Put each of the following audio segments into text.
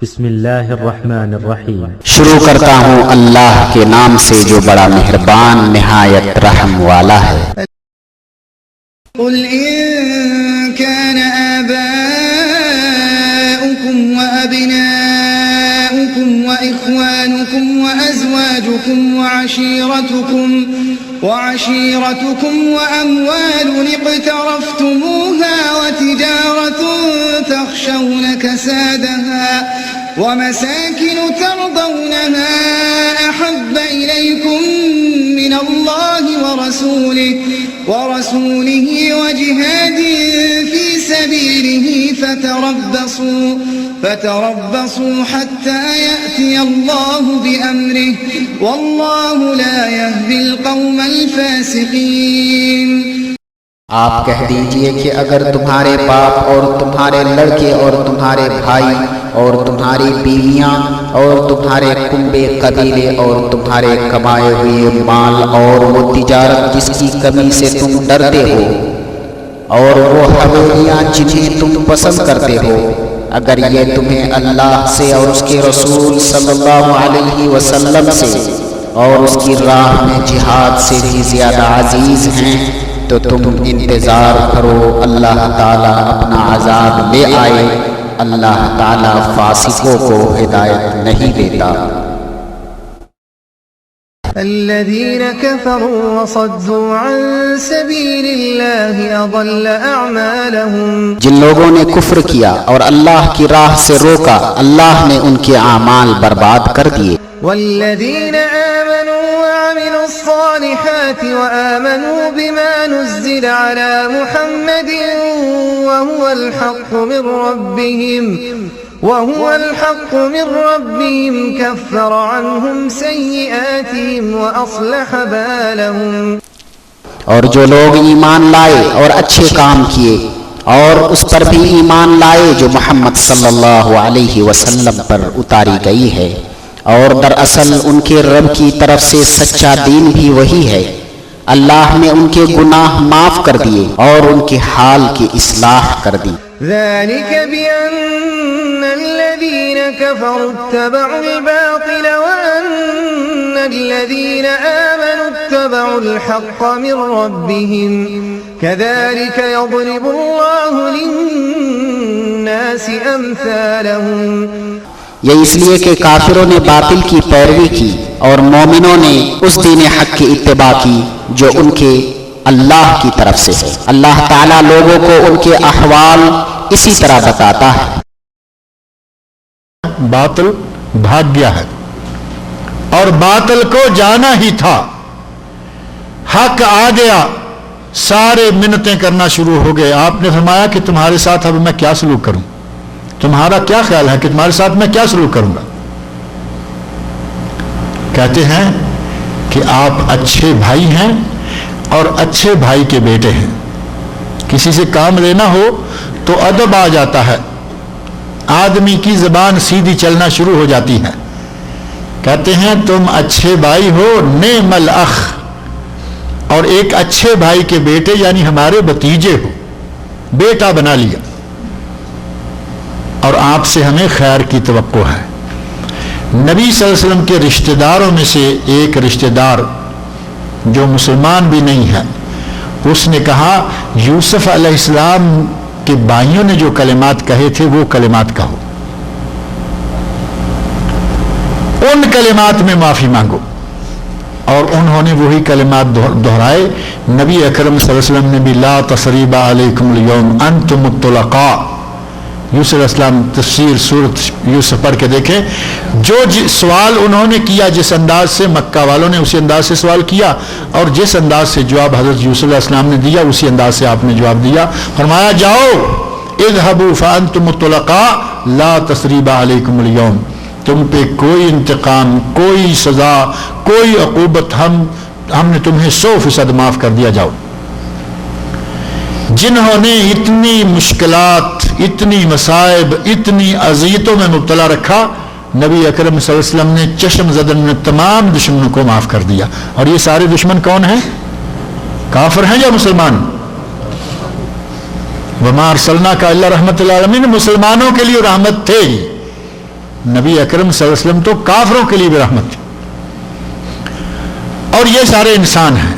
بسم اللہ الرحمن الرحیم۔ شروع کرتا ہوں اللہ کے نام سے جو بڑا مہربان نہایت رحم والا ہے۔ قل إن كان آباؤكم وأبناؤكم وإخوانكم وأزواجكم وعشيرتكم وأموال اقترفتموها وتجارة تخشون كسادها ومساكن ترضونها أحب إليكم من الله ورسوله وجهاد في سبيله فتربصوا حتى يأتي الله بأمره والله لا يهدي القوم الفاسقين۔ آپ کہہ دیجئے کہ اگر تمہارے باپ اور تمہارے لڑکے اور تمہارے بھائی اور تمہاری بیویاں اور تمہارے کنبے قبیلے اور تمہارے کمائے ہوئے مال اور وہ تجارت جس کی کمی سے تم ڈرتے ہو اور وہ حویلیاں جنہیں تم پسند کرتے ہو، اگر یہ تمہیں اللہ سے اور اس کے رسول صلی اللہ علیہ وسلم سے اور اس کی راہ میں جہاد سے بھی زیادہ عزیز ہیں تو تم انتظار کرو، اللہ تعالیٰ اپنا عذاب لے آئے، اللہ تعالیٰ فاسقوں کو ہدایت نہیں دیتا۔ الذين كفروا وصدوا عن سبيل الله أضل أعمالهم۔ جن لوگوں نے کفر کیا اور اللہ کی راہ سے روکا، اللہ نے ان کے اعمال برباد کر دیے۔ والذين آمنوا وعملوا الصالحات وآمنوا بما نزل على محمد وهو الحق من ربهم كفر عنهم سيئاتهم وأصلح بالهم۔ اور جو لوگ ایمان لائے اور اچھے کام کیے اور اس پر بھی ایمان لائے جو محمد صلی اللہ علیہ وسلم پر اتاری گئی ہے، اور دراصل ان کے رب کی طرف سے سچا دین بھی وہی ہے، اللہ نے ان کے گناہ معاف کر دیے اور ان کے حال کی اصلاح کر دی۔ ذلك بأن الذين كفروا اتبعوا الباطل وأن الذين آمنوا اتبعوا الحق من ربهم كذلك يضرب الله للناس أمثالهم۔ یہ اس لیے کہ کافروں نے باطل کی پیروی کی اور مومنوں نے اس دین حق کی اتباع کی جو ان کے اللہ کی طرف سے ہے۔ اللہ تعالیٰ لوگوں کو ان کے احوال اسی طرح بتاتا ہے۔ باطل بھاگ گیا ہے اور باطل کو جانا ہی تھا، حق آ گیا، سارے منتیں کرنا شروع ہو گئے۔ آپ نے فرمایا کہ تمہارے ساتھ اب میں کیا سلوک کروں، تمہارا کیا خیال ہے کہ تمہارے ساتھ میں کیا سلوک کروں گا؟ کہتے ہیں کہ آپ اچھے بھائی ہیں اور اچھے بھائی کے بیٹے ہیں، کسی سے کام لینا ہو تو ادب آ جاتا ہے، آدمی کی زبان سیدھی چلنا شروع ہو جاتی ہے۔ کہتے ہیں تم اچھے بھائی ہو، نعم الاخ، اور ایک اچھے بھائی کے بیٹے یعنی ہمارے بھتیجے ہو، بیٹا بنا لیا، اور آپ سے ہمیں خیر کی توقع ہے۔ نبی صلی اللہ علیہ وسلم کے رشتہ داروں میں سے ایک رشتہ دار جو مسلمان بھی نہیں ہے، اس نے کہا یوسف علیہ السلام کے بھائیوں نے جو کلمات کہے تھے وہ کلمات کہو، ان کلمات میں معافی مانگو، اور انہوں نے وہی کلمات دہرائے۔ نبی اکرم صلی اللہ علیہ وسلم نے بھی لا تثریب علیکم اليوم انتم الطلقاء، یوسف علیہ السلام تفسیر سورۃ یوسف پڑھ کے دیکھیں، جو سوال انہوں نے کیا جس انداز سے، مکہ والوں نے اسی انداز سے سوال کیا، اور جس انداز سے جواب حضرت یوسف علیہ السلام نے دیا اسی انداز سے آپ نے جواب دیا۔ فرمایا جاؤ اذهبوا فانتم الطلقاء لا تثریب علیکم اليوم، تم پہ کوئی انتقام، کوئی سزا، کوئی عقوبت، ہم نے تمہیں 100% معاف کر دیا، جاؤ۔ جنہوں نے اتنی مشکلات، اتنی مصائب، اتنی اذیتوں میں مبتلا رکھا، نبی اکرم صلی اللہ علیہ وسلم نے چشم زدن میں تمام دشمنوں کو معاف کر دیا۔ اور یہ سارے دشمن کون ہیں؟ کافر ہیں یا مسلمان؟ وما ارسلناک الا رحمت للعالمین، مسلمانوں کے لیے رحمت تھے۔ نبی اکرم صلی اللہ علیہ وسلم تو کافروں کے لیے بھی رحمت تھی. اور یہ سارے انسان ہیں,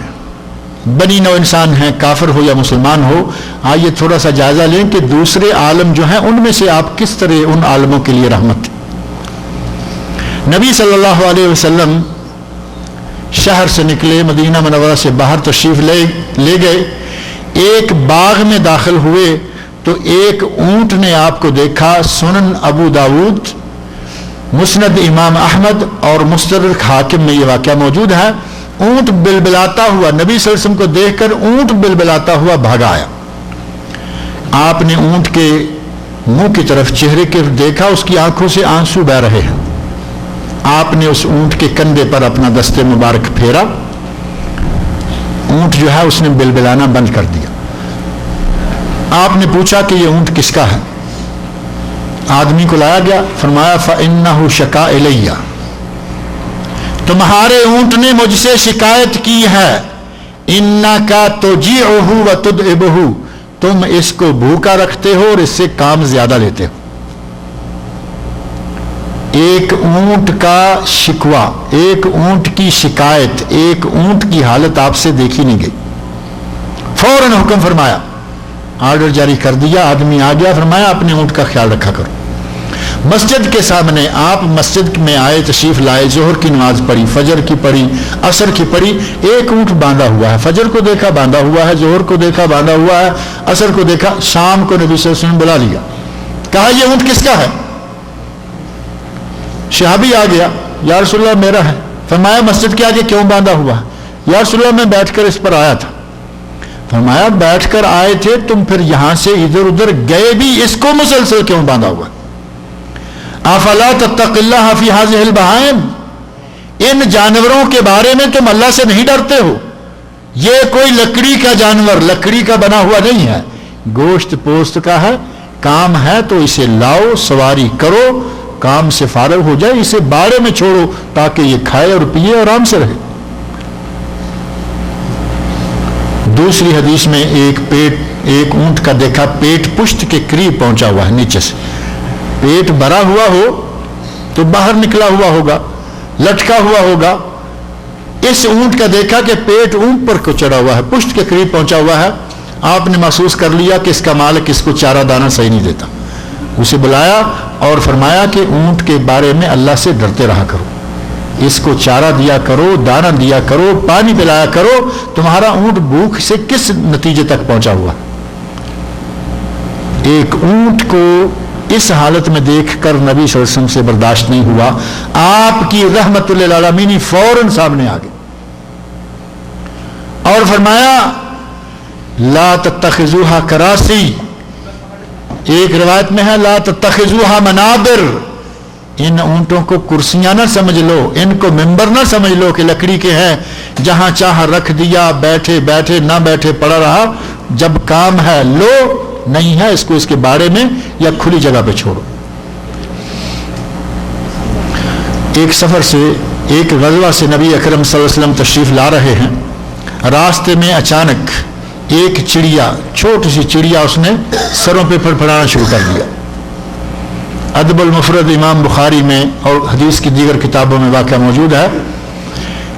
بنی نوع انسان ہیں, کافر ہو یا مسلمان ہو. آئیے تھوڑا سا جائزہ لیں کہ دوسرے عالم جو ہیں ان میں سے آپ کس طرح ان عالموں کے لیے رحمت تھی. نبی صلی اللہ علیہ وسلم شہر سے نکلے, مدینہ منورہ سے باہر تشریف لے گئے. ایک باغ میں داخل ہوئے تو ایک اونٹ نے آپ کو دیکھا. سنن ابو داود, مسند امام احمد اور مستدرک حاکم میں یہ واقعہ موجود ہے. اونٹ بلبلاتا ہوا, نبی صلی اللہ علیہ وسلم کو دیکھ کر اونٹ بلبلاتا ہوا بھاگا آیا. آپ نے اونٹ کے منہ کی طرف, چہرے کے دیکھا, اس کی آنکھوں سے آنسو بہ رہے ہیں. آپ نے اس اونٹ کے کندھے پر اپنا دستے مبارک پھیرا. اونٹ جو ہے اس نے بلبلانا بند کر دیا. آپ نے پوچھا کہ یہ اونٹ کس کا ہے؟ آدمی کو لایا گیا, فرمایا فَإِنَّهُ شَكَا إِلَيَّ, تمہارے اونٹ نے مجھ سے شکایت کی ہے. إِنَّكَ تُجِيعُهُ وَتُدْعِبُهُ, تم اس کو بھوکا رکھتے ہو اور اس سے کام زیادہ لیتے ہو. ایک اونٹ کا شکوہ, ایک اونٹ کی شکایت, ایک اونٹ کی حالت آپ سے دیکھی نہیں گئی. فوراً حکم فرمایا, آرڈر جاری کر دیا. آدمی آ گیا, فرمایا اپنے اونٹ کا خیال رکھا کرو. مسجد کے سامنے آپ مسجد میں آئے, تشریف لائے, ظہر کی نماز پڑھی, فجر کی پڑھی, عصر کی پڑھی. ایک اونٹ باندھا ہوا ہے, فجر کو دیکھا باندھا ہوا ہے, ظہر کو دیکھا باندھا ہوا ہے, عصر کو دیکھا. شام کو نبی صلی اللہ علیہ وسلم بلا لیا, کہا یہ اونٹ کس کا ہے؟ صحابی آ گیا, یا رسول اللہ میرا ہے. فرمایا مسجد کے آگے کیوں باندھا ہوا ہے؟ یا رسول اللہ میں بیٹھ کر اس پر آیا تھا. فرمایا بیٹھ کر آئے تھے تم, پھر یہاں سے ادھر ادھر گئے بھی, اس کو مسلسل کیوں باندھا ہوا؟ افلا تتق اللہ فی ہذہ البہائم, ان جانوروں کے بارے میں تم اللہ سے نہیں ڈرتے ہو؟ یہ کوئی لکڑی کا جانور, لکڑی کا بنا ہوا نہیں ہے, گوشت پوست کا ہے. کام ہے تو اسے لاؤ, سواری کرو, کام سے فارغ ہو جائے, اسے باڑے میں چھوڑو تاکہ یہ کھائے اور پیے, آرام سے رہے. دوسری حدیث میں ایک اونٹ کا دیکھا, پیٹ پشت کے قریب پہنچا ہوا ہے, نیچے سے پیٹ بھرا ہوا ہو تو باہر نکلا ہوا ہوگا, لٹکا ہوا ہوگا. اس اونٹ کا دیکھا کہ پیٹ اوپر کو چڑھا ہوا ہے, پشت کے قریب پہنچا ہوا ہے. آپ نے محسوس کر لیا کہ اس کا مالک اس کو چارہ دانہ صحیح نہیں دیتا. اسے بلایا اور فرمایا کہ اونٹ کے بارے میں اللہ سے ڈرتے رہا کرو, اس کو چارہ دیا کرو, دانہ دیا کرو, پانی پلایا کرو. تمہارا اونٹ بھوک سے کس نتیجے تک پہنچا ہوا؟ ایک اونٹ کو اس حالت میں دیکھ کر نبی صلی اللہ علیہ وسلم سے برداشت نہیں ہوا. آپ کی رحمت للعالمین فوراً سامنے آ گئے اور فرمایا لا تتخذوها کراسی. ایک روایت میں ہے لا تتخذوها منابر, ان اونٹوں کو کرسیاں نہ سمجھ لو, ان کو ممبر نہ سمجھ لو کہ لکڑی کے ہیں, جہاں چاہ رکھ دیا, بیٹھے بیٹھے, نہ بیٹھے پڑا رہا. جب کام ہے لو, نہیں ہے اس کو اس کے بارے میں یا کھلی جگہ پہ چھوڑو. ایک سفر سے, ایک غزوہ سے نبی اکرم صلی اللہ علیہ وسلم تشریف لا رہے ہیں. راستے میں اچانک ایک چڑیا, چھوٹی سی چڑیا, اس نے سروں پہ پھڑپھڑانا شروع کر دیا. ادب المفرد امام بخاری میں اور حدیث کی دیگر کتابوں میں واقعہ موجود ہے.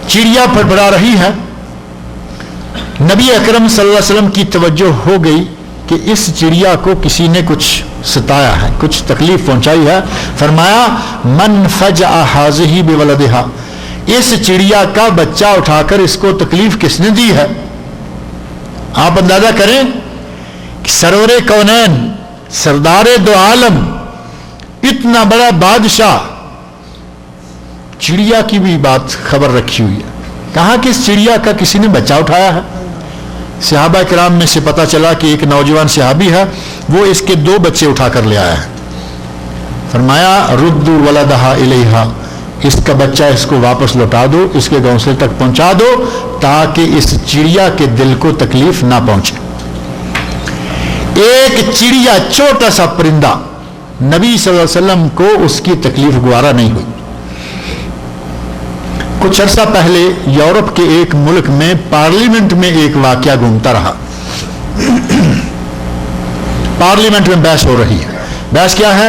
چڑیا پھڑپھڑا رہی ہے. نبی اکرم صلی اللہ علیہ وسلم کی توجہ ہو گئی کہ اس چڑیا کو کسی نے کچھ ستایا ہے, کچھ تکلیف پہنچائی ہے. فرمایا من فجع ہذہ بولدہا, اس چڑیا کا بچہ اٹھا کر اس کو تکلیف کس نے دی ہے؟ آپ اندازہ کریں کہ سرور کونین, سردار دو عالم, اتنا بڑا بادشاہ, چڑیا کی بھی بات خبر رکھی ہوئی ہے. کہا کہ اس چڑیا کا کسی نے بچہ اٹھایا ہے. صحابہ کرام میں سے پتا چلا کہ ایک نوجوان صحابی ہے, وہ اس کے 2 بچے اٹھا کر لے آیا ہے. فرمایا ردوا ولدہا الیہا, اس کا بچہ اس کو واپس لوٹا دو, اس کے گھونسلے تک پہنچا دو تاکہ اس چڑیا کے دل کو تکلیف نہ پہنچے. ایک چڑیا, چھوٹا سا پرندہ, نبی صلی اللہ علیہ وسلم کو اس کی تکلیف گوارا نہیں ہوئی. کچھ عرصہ پہلے یورپ کے ایک ملک میں پارلیمنٹ میں ایک واقعہ گھومتا رہا. پارلیمنٹ میں بحث ہو رہی ہے. بحث کیا ہے؟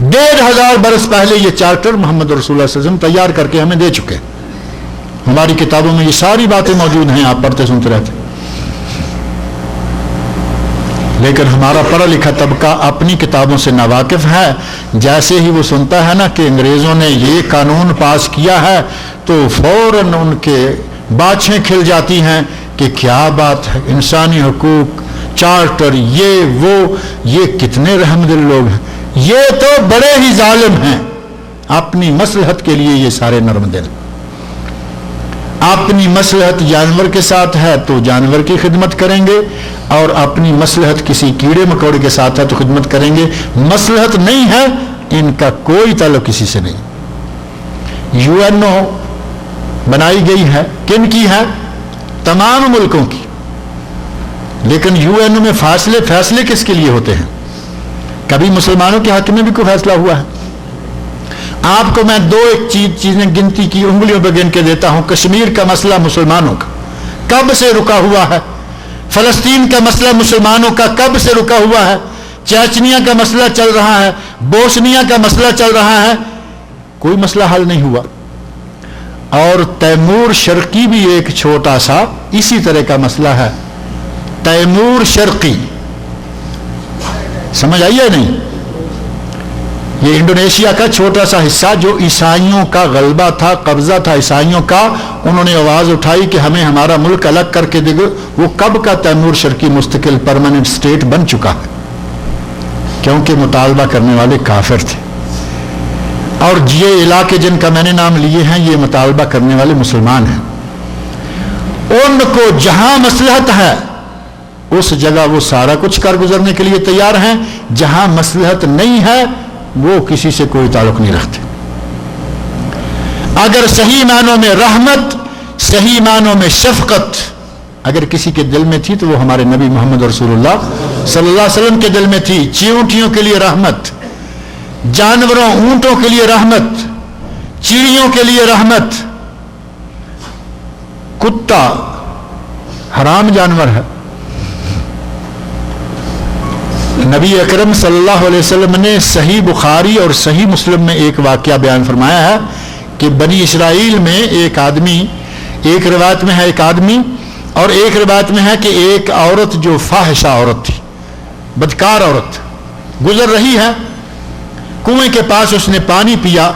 1500 برس پہلے یہ چارٹر محمد رسول اللہ صلی اللہ علیہ وسلم تیار کر کے ہمیں دے چکے. ہماری کتابوں میں یہ ساری باتیں موجود ہیں, آپ پڑھتے سنتے رہتے. لیکن ہمارا پڑھا لکھا طبقہ اپنی کتابوں سے ناواقف ہے. جیسے ہی وہ سنتا ہے نا کہ انگریزوں نے یہ قانون پاس کیا ہے تو فوراً ان کے باچھیں کھل جاتی ہیں کہ کیا بات ہے, انسانی حقوق چارٹر, یہ کتنے رحم دل لوگ ہیں, یہ تو بڑے ہی ظالم ہیں. اپنی مصلحت کے لیے یہ سارے نرم دل. اپنی مصلحت جانور کے ساتھ ہے تو جانور کی خدمت کریں گے, اور اپنی مصلحت کسی کیڑے مکوڑے کے ساتھ ہے تو خدمت کریں گے. مصلحت نہیں ہے, ان کا کوئی تعلق کسی سے نہیں. UNO بنائی گئی ہے, کن کی ہے؟ تمام ملکوں کی. لیکن UNO میں فیصلے کس کے لیے ہوتے ہیں؟ کبھی مسلمانوں کے حق میں بھی کوئی فیصلہ ہوا ہے؟ آپ کو میں ایک چیزیں گنتی کی انگلیوں پہ گن کے دیتا ہوں. کشمیر کا مسئلہ مسلمانوں کا کب سے رکا ہوا ہے؟ فلسطین کا مسئلہ مسلمانوں کا کب سے رکا ہوا ہے؟ چیچنیا کا مسئلہ چل رہا ہے, بوسنیا کا مسئلہ چل رہا ہے, کوئی مسئلہ حل نہیں ہوا. اور تیمور شرقی بھی ایک چھوٹا سا اسی طرح کا مسئلہ ہے. تیمور شرقی سمجھ آئیے نہیں؟ یہ انڈونیشیا کا چھوٹا سا حصہ جو عیسائیوں کا غلبہ تھا, قبضہ تھا عیسائیوں کا. انہوں نے آواز اٹھائی کہ ہمیں ہمارا ملک الگ کر کے دے گا. وہ کب کا تیمور شرقی مستقل پرماننٹ سٹیٹ بن چکا ہے, کیونکہ مطالبہ کرنے والے کافر تھے. اور یہ علاقے جن کا میں نے نام لیے ہیں یہ مطالبہ کرنے والے مسلمان ہیں. ان کو جہاں مصلحت ہے اس جگہ وہ سارا کچھ کر گزرنے کے لیے تیار ہیں. جہاں مصلحت نہیں ہے وہ کسی سے کوئی تعلق نہیں رکھتے. اگر صحیح معنوں میں رحمت, صحیح معنوں میں شفقت اگر کسی کے دل میں تھی تو وہ ہمارے نبی محمد رسول اللہ صلی اللہ علیہ وسلم کے دل میں تھی. چیونٹیوں کے لیے رحمت, جانوروں اونٹوں کے لیے رحمت, چڑیوں کے لیے رحمت. کتا حرام جانور ہے. نبی اکرم صلی اللہ علیہ وسلم نے صحیح بخاری اور صحیح مسلم میں ایک واقعہ بیان فرمایا ہے کہ بنی اسرائیل میں ایک آدمی, ایک روایت میں ہے ایک آدمی اور ایک روایت میں ہے کہ ایک عورت جو فاحشہ عورت تھی, بدکار عورت, گزر رہی ہے. کنویں کے پاس اس نے پانی پیا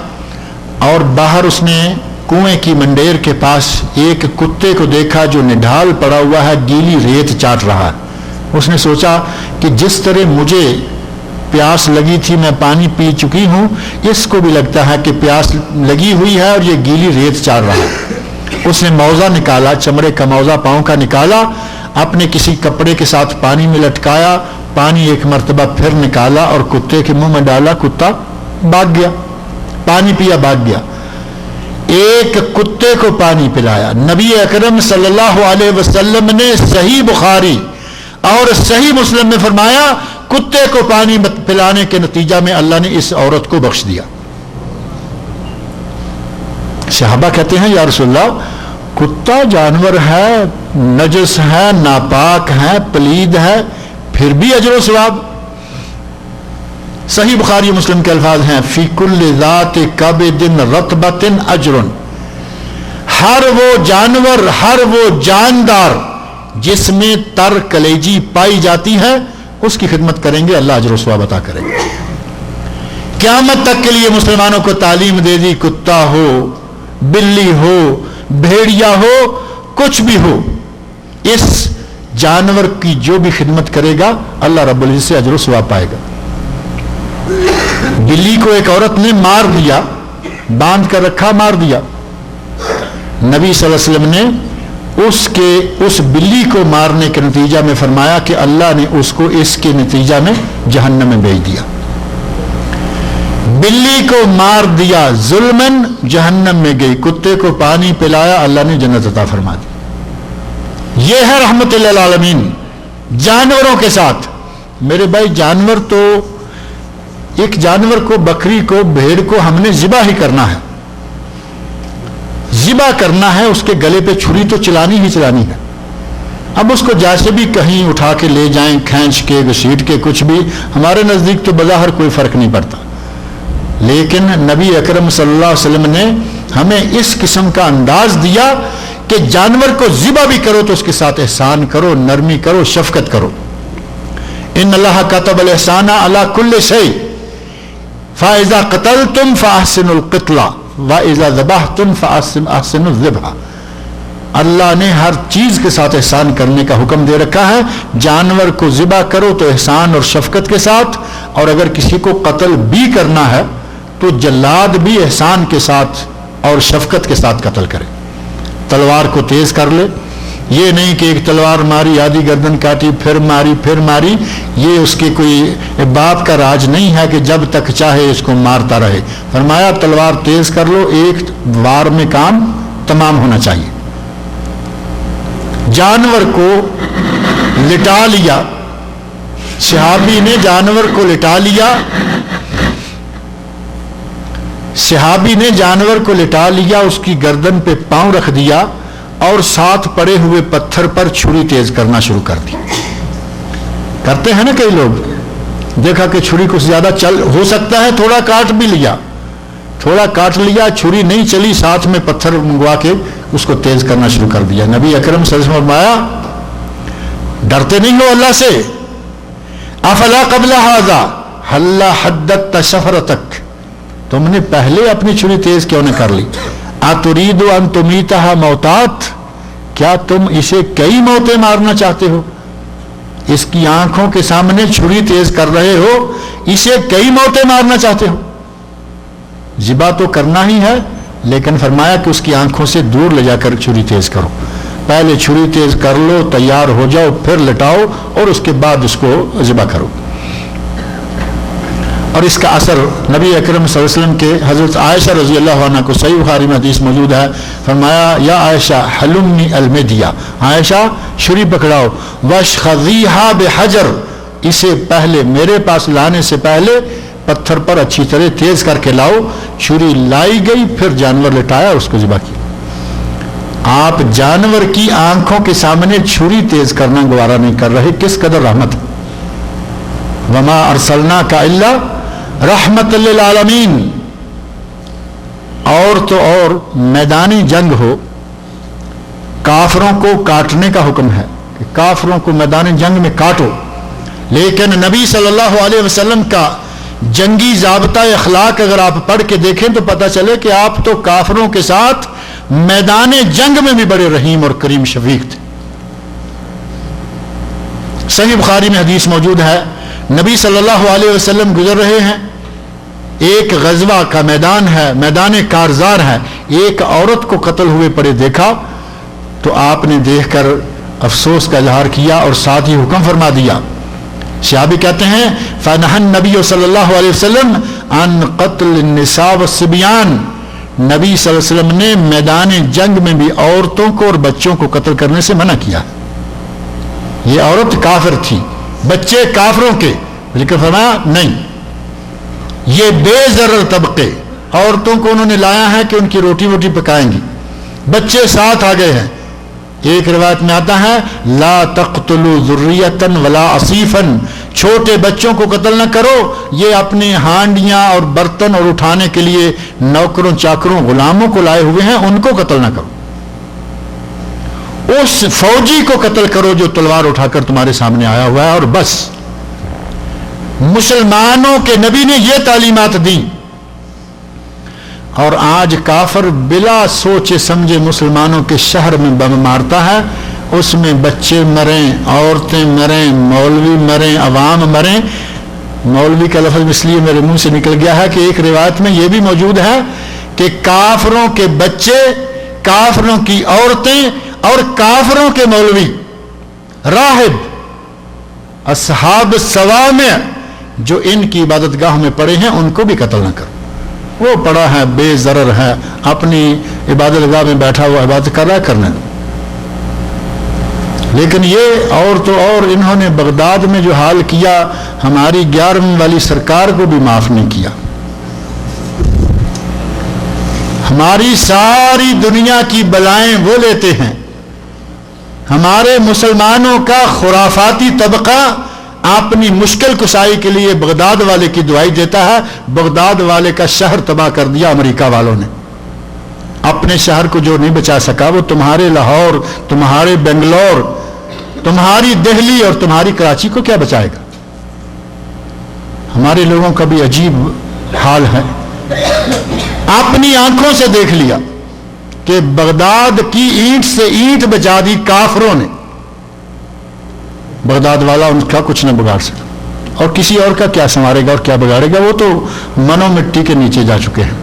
اور باہر اس نے کنویں کی منڈیر کے پاس ایک کتے کو دیکھا جو نڈھال پڑا ہوا ہے, گیلی ریت چاٹ رہا ہے. اس نے سوچا کہ جس طرح مجھے پیاس لگی تھی میں پانی پی چکی ہوں, اس کو بھی لگتا ہے کہ پیاس لگی ہوئی ہے اور یہ گیلی ریت چاٹ رہا ہے. اس نے موزہ نکالا, چمڑے کا موزہ پاؤں کا نکالا, اپنے کسی کپڑے کے ساتھ پانی میں لٹکایا, پانی ایک مرتبہ پھر نکالا اور کتے کے منہ میں ڈالا. کتا بھاگ گیا, پانی پیا بھاگ گیا. ایک کتے کو پانی پلایا. نبی اکرم صلی اللہ علیہ وسلم نے صحیح بخاری اور صحیح مسلم میں فرمایا کتے کو پانی پلانے کے نتیجہ میں اللہ نے اس عورت کو بخش دیا. صحابہ کہتے ہیں یا رسول اللہ, کتا جانور ہے, نجس ہے, ناپاک ہے, پلید ہے, پھر بھی اجر و ثواب. صحیح بخاری مسلم کے الفاظ ہیں فی کل ذات کبد رطبۃ اجر. ہر وہ جانور, ہر وہ جاندار جس میں تر کلیجی پائی جاتی ہے اس کی خدمت کریں گے, اللہ اجر و ثواب عطا کرے گا. قیامت تک کے لیے مسلمانوں کو تعلیم دے دی, کتا ہو, بلی ہو, بھیڑیا ہو, کچھ بھی ہو, اس جانور کی جو بھی خدمت کرے گا اللہ رب العزت سے اجر و ثواب پائے گا. بلی کو ایک عورت نے مار دیا, باندھ کر رکھا, مار دیا. نبی صلی اللہ علیہ وسلم نے اس بلی کو مارنے کے نتیجہ میں فرمایا کہ اللہ نے اس کو اس کے نتیجہ میں جہنم میں بھیج دیا. بلی کو مار دیا ظلمن, جہنم میں گئی. کتے کو پانی پلایا, اللہ نے جنت عطا فرما دی. یہ ہے رحمت للعالمین جانوروں کے ساتھ. میرے بھائی جانور تو, ایک جانور کو, بکری کو, بھیڑ کو ہم نے ذبح ہی کرنا ہے, ذبح کرنا ہے, اس کے گلے پہ چھری تو چلانی ہی چلانی ہے. اب اس کو جیسے بھی کہیں اٹھا کے لے جائیں, کھینچ کے, گھسیٹ کے, کچھ بھی, ہمارے نزدیک تو بظاہر کوئی فرق نہیں پڑتا. لیکن نبی اکرم صلی اللہ علیہ وسلم نے ہمیں اس قسم کا انداز دیا کہ جانور کو ذبح بھی کرو تو اس کے ساتھ احسان کرو، نرمی کرو، شفقت کرو. ان اللہ کتب الاحسان علی کل شیء فاذا قتلتم فاحسنوا القتل واذا ذبحتم فاحسنوا الذبح. اللہ نے ہر چیز کے ساتھ احسان کرنے کا حکم دے رکھا ہے. جانور کو ذبح کرو تو احسان اور شفقت کے ساتھ، اور اگر کسی کو قتل بھی کرنا ہے تو جلاد بھی احسان کے ساتھ اور شفقت کے ساتھ قتل کرے. تلوار کو تیز کر لے، یہ نہیں کہ ایک تلوار ماری آدھی گردن کاٹی پھر ماری، یہ اس کے کوئی باپ کا راج نہیں ہے کہ جب تک چاہے اس کو مارتا رہے. فرمایا تلوار تیز کر لو، ایک وار میں کام تمام ہونا چاہیے. جانور کو لٹا لیا، صحابی نے جانور کو لٹا لیا، صحابی نے جانور کو لٹا لیا، اس کی گردن پہ پاؤں رکھ دیا اور ساتھ پڑے ہوئے پتھر پر چھری تیز کرنا شروع کر دی. کرتے ہیں نا کئی لوگ، دیکھا کہ چھری کچھ زیادہ چل ہو سکتا ہے، تھوڑا کاٹ بھی لیا، تھوڑا کاٹ لیا، چھری نہیں چلی، ساتھ میں پتھر منگوا کے اس کو تیز کرنا شروع کر دیا. نبی اکرم صلی اللہ علیہ وسلم فرمایا ڈرتے نہیں ہو اللہ سے؟ افلا قبل ھذا حلا حدت شفرتک، تم نے پہلے اپنی چھری تیز کیوں نہ کر لی؟ اتريد ان تمیتها موتات، کیا تم اسے کئی موتیں مارنا چاہتے ہو؟ اس کی آنکھوں کے سامنے چھری تیز کر رہے ہو، اسے کئی موتیں مارنا چاہتے ہو؟ ذبح تو کرنا ہی ہے، لیکن فرمایا کہ اس کی آنکھوں سے دور لے جا کر چھری تیز کرو. پہلے چھری تیز کر لو، تیار ہو جاؤ، پھر لٹاؤ اور اس کے بعد اس کو ذبح کرو. اور اس کا اثر نبی اکرم صلی اللہ علیہ وسلم کے حضرت عائشہ رضی اللہ عنہ کو صحیح بخاری میں حدیث موجود ہے. فرمایا یا عائشہ حلمنی المیدیا، عائشہ چھری پکڑاؤ، واشخذیھا بحجر، اسے پہلے میرے پاس لانے سے پہلے پتھر پر اچھی طرح تیز کر کے لاؤ. چھری لائی گئی، پھر جانور لٹایا، اس کو ذبح کیا. آپ جانور کی آنکھوں کے سامنے چھری تیز کرنا گوارا نہیں کر رہے. کس قدر رحمت. وما ارسلناک الا رحمت للعالمین. اور تو اور میدانی جنگ ہو، کافروں کو کاٹنے کا حکم ہے کہ کافروں کو میدانی جنگ میں کاٹو، لیکن نبی صلی اللہ علیہ وسلم کا جنگی ضابطہ اخلاق اگر آپ پڑھ کے دیکھیں تو پتہ چلے کہ آپ تو کافروں کے ساتھ میدان جنگ میں بھی بڑے رحیم اور کریم شفیق تھے. صحیح بخاری میں حدیث موجود ہے، نبی صلی اللہ علیہ وسلم گزر رہے ہیں، ایک غزوہ کا میدان ہے، میدان کارزار ہے، ایک عورت کو قتل ہوئے پڑے دیکھا تو آپ نے دیکھ کر افسوس کا اظہار کیا اور ساتھ ہی حکم فرما دیا. صحابی کہتے ہیں فنہى النبی صلی اللہ علیہ وسلم عن قتل النساء والصبیان، نبی صلی اللہ علیہ وسلم نے میدان جنگ میں بھی عورتوں کو اور بچوں کو قتل کرنے سے منع کیا. یہ عورت کافر تھی، بچے کافروں کے، لیکن فرمایا نہیں، یہ بے ضرر طبقے، عورتوں کو انہوں نے لایا ہے کہ ان کی روٹی ووٹی پکائیں گی، بچے ساتھ آ گئے ہیں. ایک روایت میں آتا ہے لا تقتلوا ذریۃ ولا اصیفا، چھوٹے بچوں کو قتل نہ کرو، یہ اپنی ہانڈیاں اور برتن اور اٹھانے کے لیے نوکروں چاکروں غلاموں کو لائے ہوئے ہیں، ان کو قتل نہ کرو. اس فوجی کو قتل کرو جو تلوار اٹھا کر تمہارے سامنے آیا ہوا ہے، اور بس. مسلمانوں کے نبی نے یہ تعلیمات دی، اور آج کافر بلا سوچے سمجھے مسلمانوں کے شہر میں بم مارتا ہے، اس میں بچے مریں، عورتیں مریں، مولوی مریں، عوام مریں. مولوی کا لفظ اس لیے میرے منہ سے نکل گیا ہے کہ ایک روایت میں یہ بھی موجود ہے کہ کافروں کے بچے، کافروں کی عورتیں اور کافروں کے مولوی، راہب، اصحاب الصوامع جو ان کی عبادت گاہ میں پڑے ہیں ان کو بھی قتل نہ کرو. وہ پڑا ہے، بے ضرر ہے، اپنی عبادت گاہ میں بیٹھا ہوا عبادت کر رہا ہے، کرنے دو. لیکن یہ اور تو اور انہوں نے بغداد میں جو حال کیا، ہماری 11ویں والی سرکار کو بھی معاف نہیں کیا. ہماری ساری دنیا کی بلائیں وہ لیتے ہیں، ہمارے مسلمانوں کا خرافاتی طبقہ اپنی مشکل کشائی کے لیے بغداد والے کی دعائی دیتا ہے. بغداد والے کا شہر تباہ کر دیا امریکہ والوں نے. اپنے شہر کو جو نہیں بچا سکا وہ تمہارے لاہور, تمہارے بنگلور, تمہاری دہلی اور تمہاری کراچی کو کیا بچائے گا. ہمارے لوگوں کا بھی عجیب حال ہے. اپنی آنکھوں سے دیکھ لیا کہ بغداد کی اینٹ سے اینٹ بچا دی کافروں نے. بغداد والا ان کا کچھ نہ بگاڑ سکا, اور کسی اور کا کیا سنوارے گا اور کیا بگاڑے گا. وہ تو منو مٹی کے نیچے جا چکے ہیں.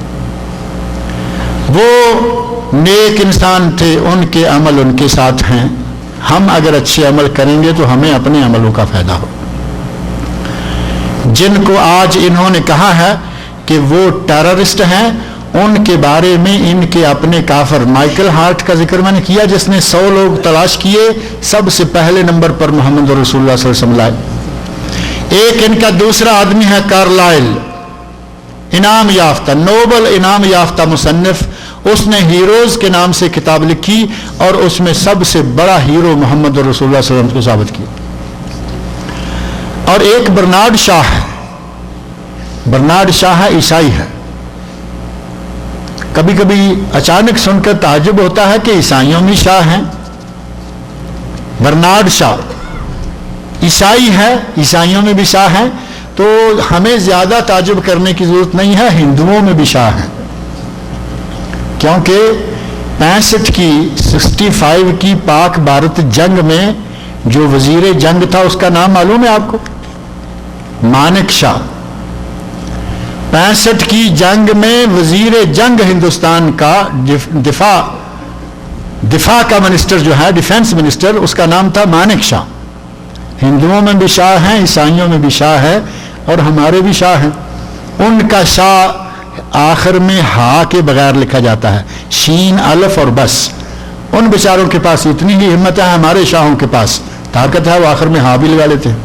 وہ نیک انسان تھے, ان کے عمل ان کے ساتھ ہیں. ہم اگر اچھے عمل کریں گے تو ہمیں اپنے عملوں کا فائدہ ہو. جن کو آج انہوں نے کہا ہے کہ وہ ٹیررسٹ ہیں, ان کے بارے میں ان کے اپنے کافر, مائیکل ہارٹ کا ذکر میں نے کیا جس نے 100 لوگ تلاش کیے, سب سے پہلے نمبر پر محمد رسول اللہ صلی اللہ علیہ وسلم لائے. ایک ان کا دوسرا آدمی ہے کارلائل, انعام یافتہ, نوبل انعام یافتہ مصنف. اس نے ہیروز کے نام سے کتاب لکھی اور اس میں سب سے بڑا ہیرو محمد رسول اللہ صلی اللہ علیہ وسلم کو ثابت کیا. اور ایک برنارڈ شاہ ہے. برنارڈ شاہ ہے, عیسائی ہے. کبھی کبھی اچانک سن کر تعجب ہوتا ہے کہ عیسائیوں میں شاہ ہیں. برنارڈ شاہ عیسائی ہے, عیسائیوں میں بھی شاہ ہیں, تو ہمیں زیادہ تعجب کرنے کی ضرورت نہیں ہے. ہندوؤں میں بھی شاہ ہیں, کیونکہ 65 کی پاک بھارت جنگ میں جو وزیر جنگ تھا اس کا نام معلوم ہے آپ کو؟ مانک شاہ. 65 کی جنگ میں وزیر جنگ ہندوستان کا دفاع کا منسٹر جو ہے, ڈیفنس منسٹر, اس کا نام تھا مانک شاہ. ہندوؤں میں بھی شاہ ہیں, عیسائیوں میں بھی شاہ ہے, اور ہمارے بھی شاہ ہیں. ان کا شاہ آخر میں ہا کے بغیر لکھا جاتا ہے, شین الف اور بس. ان بیچاروں کے پاس اتنی ہی ہمت ہے, ہمارے شاہوں کے پاس طاقت ہے, وہ آخر میں ہا بھی لگا لیتے ہیں.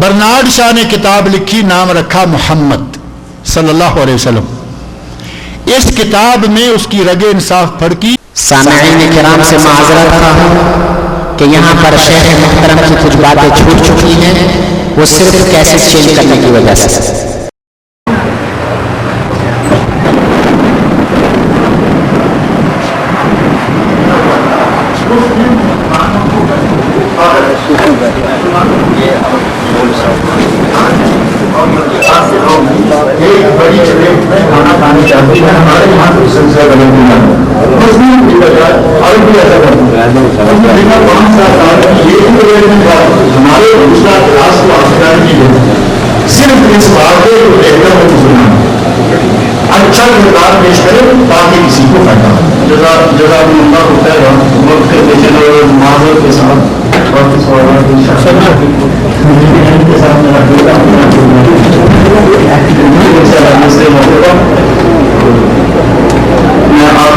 برنارڈ شاہ نے کتاب لکھی, نام رکھا محمد صلی اللہ علیہ وسلم. اس کتاب میں اس کی رگ انصاف پھڑکی. سامعین کرام سے معذرت خواہ ہوں کہ یہاں پر شیخ محترم کی کچھ باتیں چھوٹ چکی ہیں, وہ صرف کیسٹ چینج کرنے کی وجہ سے. کھانا کھانے چاہتے ہیں ہمارے یہاں کوئی سلسلہ غلط نہیں ہے. مسلم کی بجائے عرب بھی ایسا کرتے ہیں. 5 سال ہمارے دوسرا کلاس کو آفران کی ہے, صرف اس بات کو بہتر ہو مسلمان اچھا کردار پیش کرے باقی کسی کو فائدہ. جزا اللہ ہوتا ہے وقت کے پیچھے معذرت کے ساتھ وقت سوالات کے ساتھ میرا بیٹا میں آپ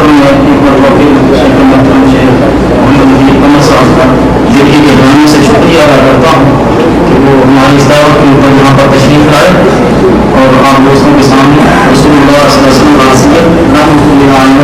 نے دیکھی کے جانے سے شکریہ ادا کرتا ہوں کہ وہ ہماری اس دعوت کے اوپر یہاں پر تشریف لائے اور آپ دوستوں کے سامنے رسول اللہ صلی اللہ علیہ وسلم راسیت رحمۃ اللہ علیہ